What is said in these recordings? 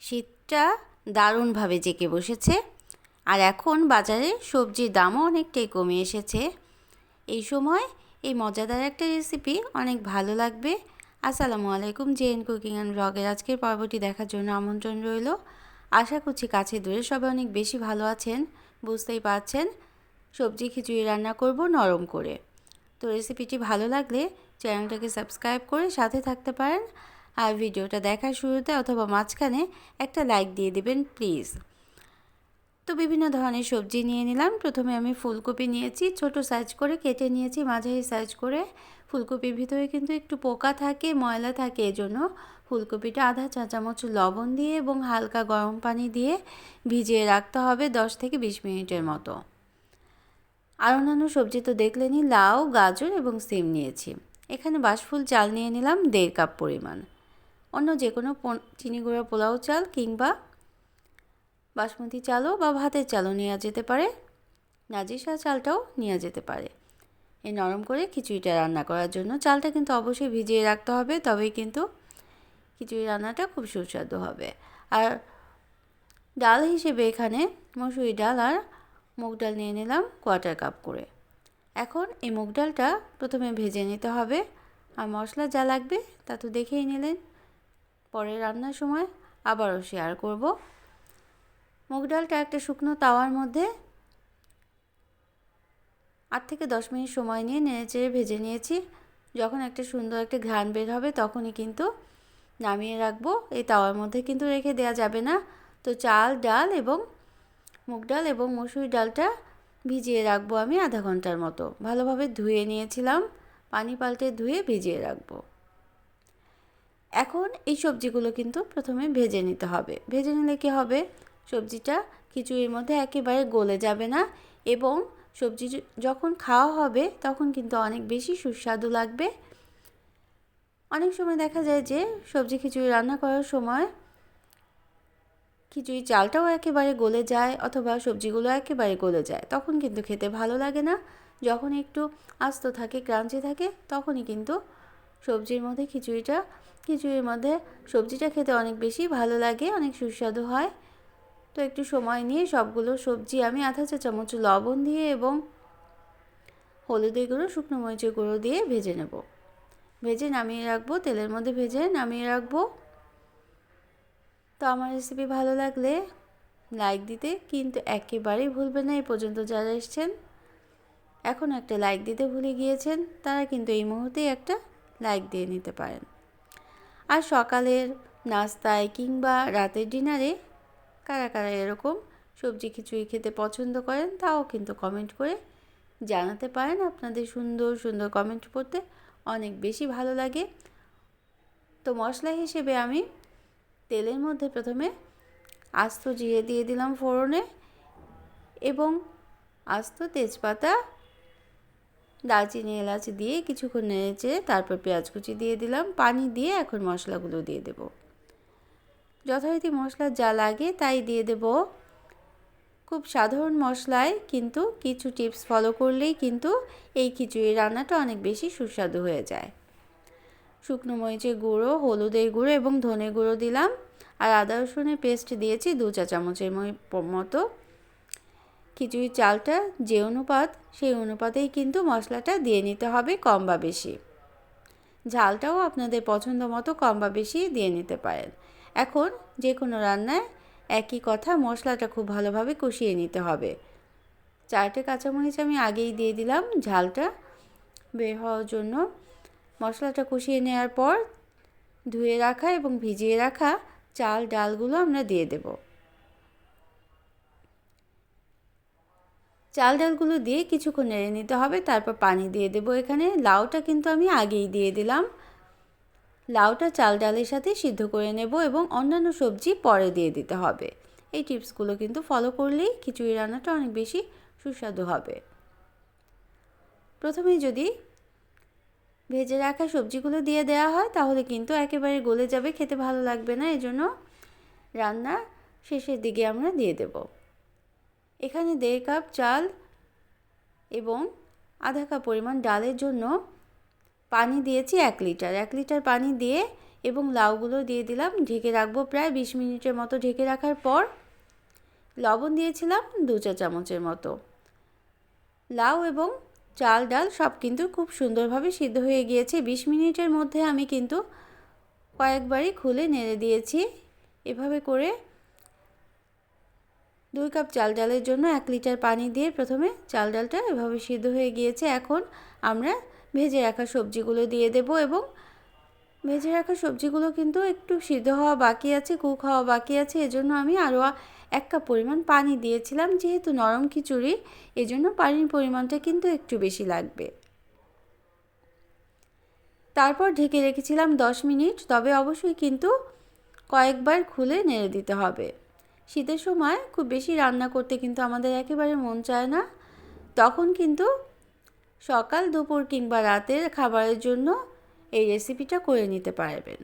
শীতটা দারুণভাবে জেঁকে বসেছে। আর এখন বাজারে সবজির দামও অনেকটাই কমে এসেছে। এই সময় এই মজাদার একটা রেসিপি অনেক ভালো লাগবে। আসসালামু আলাইকুম, জেএন কুকিং অ্যান্ড ব্লগের আজকের পর্বটি দেখার জন্য আমন্ত্রণ রইল। আশা করছি কাছে দূরে সবাই অনেক বেশি ভালো আছেন। বুঝতেই পারছেন সবজি খিচুড়ি রান্না করব নরম করে। তো রেসিপিটি ভালো লাগলে চ্যানেলটাকে সাবস্ক্রাইব করে সাথে থাকতে পারেন। আর ভিডিওটা দেখার শুরুতে অথবা মাঝখানে একটা লাইক দিয়ে দিবেন প্লিজ। তো বিভিন্ন ধরনের সবজি নিয়ে নিলাম। প্রথমে আমি ফুলকপি নিয়েছি, ছোট সাইজ করে কেটে নিয়েছি, মাঝারি সাইজ করে। ফুলকপির ভিতরে কিন্তু একটু পোকা থাকে, ময়লা থাকে, এজন্য ফুলকপিটা আধা চা চামচ লবণ দিয়ে এবং হালকা গরম পানি দিয়ে ভিজিয়ে রাখতে হবে 10 থেকে 20 মিনিটের মতো। আর অন্যান্য সবজি তো দেখলেনই, লাউ, গাজর এবং সিম নিয়েছি। এখানে বাসফুল চাল নিয়ে নিলাম 1.5 কাপ পরিমাণ। অন্য যে কোনো চিনি গুঁড়া পোলাও চাল কিংবা বাসমতি চালও বা ভাতের চালও নেওয়া যেতে পারে, নাজিরশাহ চালটাও নেওয়া যেতে পারে। এই নরম করে খিচুড়িটা রান্না করার জন্য চালটা কিন্তু অবশ্যই ভিজিয়ে রাখতে হবে, তবেই কিন্তু খিচুড়ি রান্নাটা খুব সুস্বাদু হবে। আর ডাল হিসেবে এখানে মসুরি ডাল আর মুগ ডাল নিয়ে নিলাম 1/4 কাপ করে। এখন এই মুগ ডালটা প্রথমে ভেজে নিতে হবে। আর মশলা যা লাগবে তা তো দেখেই নিলেন, পরে রান্নার সময় আবারও শেয়ার করব। মুগ ডালটা একটা শুকনো তাওয়ার মধ্যে 8 থেকে 10 মিনিট সময় নিয়ে নেড়েচেড়ে ভেজে নিয়েছি। যখন একটা সুন্দর একটা ঘ্রাণ বের হবে তখনই কিন্তু নামিয়ে রাখবো। এই তাওয়ার মধ্যে কিন্তু রেখে দেওয়া যাবে না। তো চাল, ডাল এবং মুগ ডাল এবং মসুরি ডালটা ভিজিয়ে রাখবো আমি আধা ঘন্টার মতো। ভালোভাবে ধুয়ে নিয়েছিলাম, পানি পাল্টে ধুয়ে ভিজিয়ে রাখবো। এখন এই সবজিগুলো কিন্তু প্রথমে ভেজে নিতে হবে। ভেজে নিলে কী হবে, সবজিটা খিচুড়ির মধ্যে একেবারে গলে যাবে না এবং সবজি যখন খাওয়া হবে তখন কিন্তু অনেক বেশি সুস্বাদু লাগবে। অনেক সময় দেখা যায় যে সবজি খিচুড়ি রান্না করার সময় খিচুড়ি চালটাও একেবারে গলে যায় অথবা সবজিগুলো একেবারে গলে যায়, তখন কিন্তু খেতে ভালো লাগে না। যখন একটু আস্ত থাকে, ক্রাঞ্চি থাকে, তখনই কিন্তু সবজির মধ্যে সবজিটা খেতে অনেক বেশি ভালো লাগে, অনেক সুস্বাদু হয়। তো একটু সময় নিয়ে সবগুলো সবজি আমি আধা চা চামচ লবণ দিয়ে এবং হলুদের গুঁড়ো, শুকনো মরিচের গুঁড়ো দিয়ে ভেজে নেব। ভেজে নামিয়ে রাখবো, তেলের মধ্যে ভেজে নামিয়ে রাখবো। তো আমার রেসিপি ভালো লাগলে লাইক দিতে কিন্তু একেবারেই ভুলবেন না। এই পর্যন্ত যারা এসেছেন এখন একটা লাইক দিতে ভুলে গিয়েছেন, তারা কিন্তু এই মুহূর্তেই একটা লাইক দিয়ে নিতে পারেন। আর সকালের নাস্তায় কিংবা রাতের ডিনারে কারা কারা এরকম সবজি খিচুড়ি খেতে পছন্দ করেন তাও কিন্তু কমেন্ট করে জানাতে পারেন। আপনাদের সুন্দর সুন্দর কমেন্ট পড়তে অনেক বেশি ভালো লাগে। তো মশলা হিসেবে আমি তেলের মধ্যে প্রথমে আস্ত জিরে দিয়ে দিলাম ফোড়নে এবং আস্ত তেজপাতা, দারচিনি, এলাচ দিয়ে কিছুক্ষণ নেড়েচেড়ে তারপর পেঁয়াজ কুচি দিয়ে দিলাম। পানি দিয়ে এখন মশলাগুলো দিয়ে দেব। যথারীতি মশলা যা লাগে তাই দিয়ে দেব। খুব সাধারণ মশলায় কিন্তু কিছু টিপস ফলো করলেই কিন্তু এই খিচুড়ি রান্নাটা অনেক বেশি সুস্বাদু হয়ে যায়। শুকনো মরিচের গুঁড়ো, হলুদের গুঁড়ো এবং ধনে গুঁড়ো দিলাম। আর আদা রসুনের পেস্ট দিয়েছি 2 চা চামচের মতো। খিচুড়ির চালটা যে অনুপাত সেই অনুপাতেই কিন্তু মশলাটা দিয়ে নিতে হবে, কম বা বেশি। ঝালটাও আপনাদের পছন্দ মতো কম বা বেশি দিয়ে নিতে পারেন। এখন যে কোনো রান্নায় একই কথা, মশলাটা খুব ভালোভাবে কষিয়ে নিতে হবে। 4টে কাঁচামরিচ আমি আগেই দিয়ে দিলাম ঝালটা বের হওয়ার জন্য। মশলাটা কষিয়ে নেওয়ার পর ধুয়ে রাখা এবং ভিজিয়ে রাখা চাল ডালগুলো আমরা দিয়ে দেব। চাল ডালগুলো দিয়ে কিছুক্ষণ নেড়ে নিতে হবে, তারপর পানি দিয়ে দেব। এখানে লাউটা কিন্তু আমি আগেই দিয়ে দিলাম। লাউটা চাল ডালের সাথে সিদ্ধ করে নেব এবং অন্যান্য সবজি পরে দিয়ে দিতে হবে। এই টিপসগুলো কিন্তু ফলো করলেই খিচুড়ি রান্নাটা অনেক বেশি সুস্বাদু হবে। প্রথমেই যদি ভেজে রাখা সবজিগুলো দিয়ে দেওয়া হয় তাহলে কিন্তু একেবারে গলে যাবে, খেতে ভালো লাগবে না। এজন্য রান্না শেষের দিকে আমরা দিয়ে দেব। এখানে 1.5 কাপ চাল এবং আধা কাপ পরিমাণ ডালের জন্য পানি দিয়েছি 1 লিটার। 1 লিটার পানি দিয়ে এবং লাউগুলো দিয়ে দিলাম। ঢেকে রাখবো প্রায় 20 মিনিটের মতো। ঢেকে রাখার পর লবণ দিয়েছিলাম 2 চা চামচের মতো। লাউ এবং চাল ডাল সব কিন্তু খুব সুন্দরভাবে সিদ্ধ হয়ে গিয়েছে। 20 মিনিটের মধ্যে আমি কিন্তু কয়েকবারই খুলে নেড়ে দিয়েছি। এভাবে করে 2 কাপ চাল ডালের জন্য 1 লিটার পানি দিয়ে প্রথমে চাল ডালটা এভাবে সিদ্ধ হয়ে গিয়েছে। এখন আমরা ভেজে রাখা সবজিগুলো দিয়ে দেব এবং ভেজে রাখা সবজিগুলো কিন্তু একটু সিদ্ধ হওয়া বাকি আছে, কুক হওয়া বাকি আছে। এজন্য আমি আরও 1 কাপ পরিমাণ পানি দিয়েছিলাম। যেহেতু নরম খিচুড়ি, এজন্য পানির পরিমাণটা কিন্তু একটু বেশি লাগবে। তারপর ঢেকে রেখেছিলাম 10 মিনিট। তবে অবশ্যই কিন্তু কয়েকবার খুলে নেড়ে দিতে হবে। শীতের সময় খুব বেশি রান্না করতে কিন্তু আমাদের একেবারে মন চায় না। তখন কিন্তু সকাল, দুপুর কিংবা রাতের খাবারের জন্য এই রেসিপিটা করে নিতে পারবেন।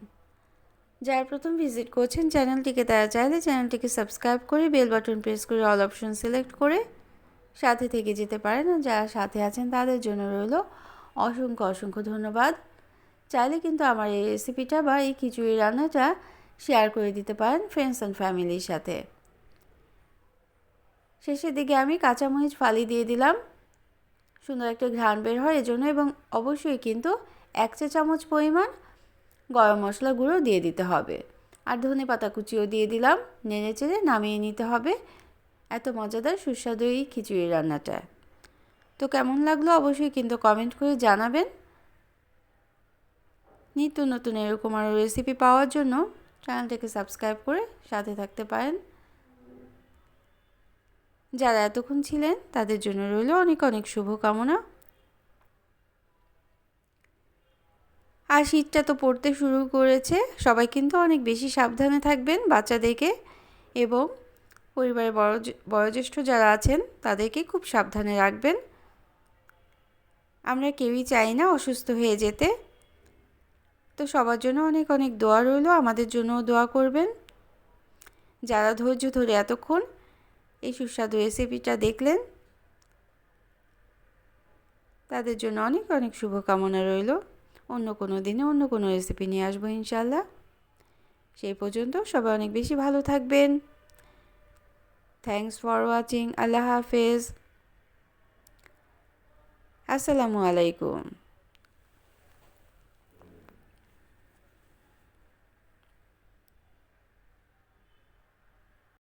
যারা প্রথম ভিজিট করছেন চ্যানেলটিকে, তারা চাইলে চ্যানেলটিকে সাবস্ক্রাইব করে বেল বাটন প্রেস করে অল অপশন সিলেক্ট করে সাথে থেকে যেতে পারেন। আর যারা সাথে আছেন তাদের জন্য রইল অসংখ্য অসংখ্য ধন্যবাদ। চাইলে কিন্তু আমার এই রেসিপিটা বা এই খিচুড়ি রান্নাটা শেয়ার করে দিতে পারেন ফ্রেন্ডস অ্যান্ড ফ্যামিলির সাথে। শেষের দিকে আমি কাঁচামরিচ ফালি দিয়ে দিলাম, সুন্দর একটা ঘ্রাণ বের হয় এজন্য। এবং অবশ্যই কিন্তু 1 চা চামচ পরিমাণ গরম মশলা গুঁড়ো দিয়ে দিতে হবে। আর ধনেপাতা কুচিও দিয়ে দিলাম। নেড়ে চেড়ে নামিয়ে নিতে হবে। এত মজাদার সুস্বাদু এই খিচুড়ি রান্নাটা। তো কেমন লাগলো অবশ্যই কিন্তু কমেন্ট করে জানাবেন। নিত্য নতুন এরকম আরও রেসিপি পাওয়ার জন্য চ্যানেলটাকে সাবস্ক্রাইব করে সাথে থাকতে পারেন। যারা এতক্ষণ ছিলেন তাদের জন্য রইল অনেক অনেক শুভকামনা। আর শীতটা তো পড়তে শুরু করেছে। সবাই কিন্তু অনেক বেশি সাবধানে থাকবেন বাচ্চাদেরকে এবং পরিবারের বয়োজ্যেষ্ঠ যারা আছেন তাদেরকে খুব সাবধানে রাখবেন। আমরা কেউই চাই না অসুস্থ হয়ে যেতে। তো সবার জন্য অনেক অনেক দোয়া রইল, আমাদের জন্যও দোয়া করবেন। যারা ধৈর্য ধরে এতক্ষণ এই সুস্বাদু রেসিপিটা দেখলেন তাদের জন্য অনেক অনেক শুভকামনা রইল। অন্য কোনো দিনে অন্য কোনো রেসিপি নিয়ে আসবো ইনশাল্লাহ। সেই পর্যন্ত সবাই অনেক বেশি ভালো থাকবেন। Thanks for watching. আল্লাহ হাফেজ। আসসালামু আলাইকুম।